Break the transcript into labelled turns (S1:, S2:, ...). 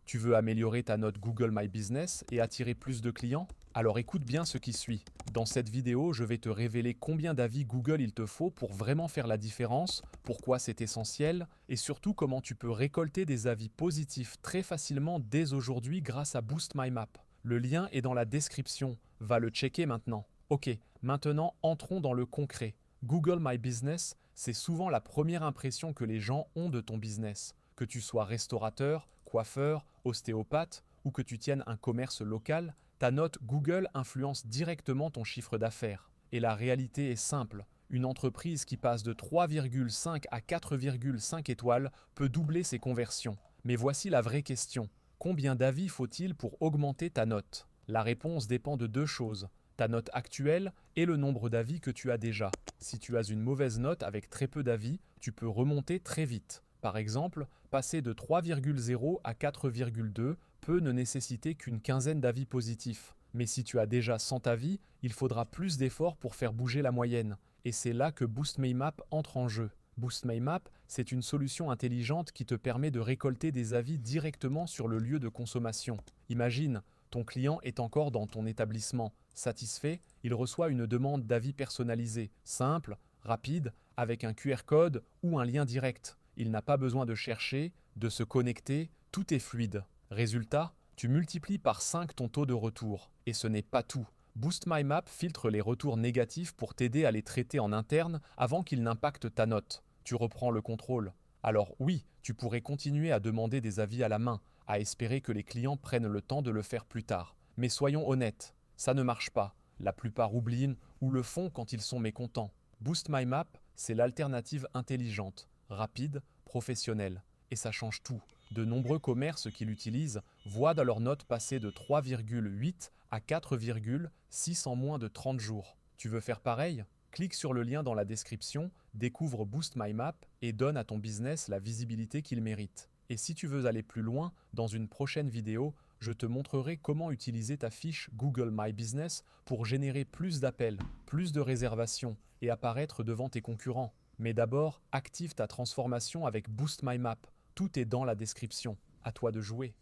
S1: Tu veux améliorer ta note Google My Business et attirer plus de clients? Alors écoute bien ce qui suit. Dans cette vidéo, je vais te révéler combien d'avis Google il te faut pour vraiment faire la différence, pourquoi c'est essentiel, et surtout comment tu peux récolter des avis positifs très facilement dès aujourd'hui grâce à Boost My Map. Le lien est dans la description, va le checker maintenant. Ok, maintenant entrons dans le concret. Google My Business, c'est souvent la première impression que les gens ont de ton business. Que tu sois restaurateur, coiffeur, ostéopathe ou que tu tiennes un commerce local, ta note Google influence directement ton chiffre d'affaires. Et la réalité est simple. Une entreprise qui passe de 3,5 à 4,5 étoiles peut doubler ses conversions. Mais voici la vraie question. Combien d'avis faut-il pour augmenter ta note? La réponse dépend de deux choses. Ta note actuelle et le nombre d'avis que tu as déjà. Si tu as une mauvaise note avec très peu d'avis, tu peux remonter très vite. Par exemple, passer de 3,0 à 4,2 peut ne nécessiter qu'une quinzaine d'avis positifs. Mais si tu as déjà 100 avis, il faudra plus d'efforts pour faire bouger la moyenne. Et c'est là que Boost My Map entre en jeu. Boost My Map, c'est une solution intelligente qui te permet de récolter des avis directement sur le lieu de consommation. Imagine, ton client est encore dans ton établissement. Satisfait, il reçoit une demande d'avis personnalisée, simple, rapide, avec un QR code ou un lien direct. Il n'a pas besoin de chercher, de se connecter, tout est fluide. Résultat, tu multiplies par 5 ton taux de retour. Et ce n'est pas tout. Boost My Map filtre les retours négatifs pour t'aider à les traiter en interne avant qu'ils n'impactent ta note. Tu reprends le contrôle. Alors oui, tu pourrais continuer à demander des avis à la main, à espérer que les clients prennent le temps de le faire plus tard. Mais soyons honnêtes, ça ne marche pas. La plupart oublient ou le font quand ils sont mécontents. Boost My Map, c'est l'alternative intelligente, rapide, professionnelle. Et ça change tout. De nombreux commerces qui l'utilisent voient dans leur note passer de 3,8 à 4,6 en moins de 30 jours. Tu veux faire pareil? Clique sur le lien dans la description, découvre Boost My Map et donne à ton business la visibilité qu'il mérite. Et si tu veux aller plus loin, dans une prochaine vidéo, je te montrerai comment utiliser ta fiche Google My Business pour générer plus d'appels, plus de réservations et apparaître devant tes concurrents. Mais d'abord, active ta transformation avec Boost My Map. Tout est dans la description. À toi de jouer.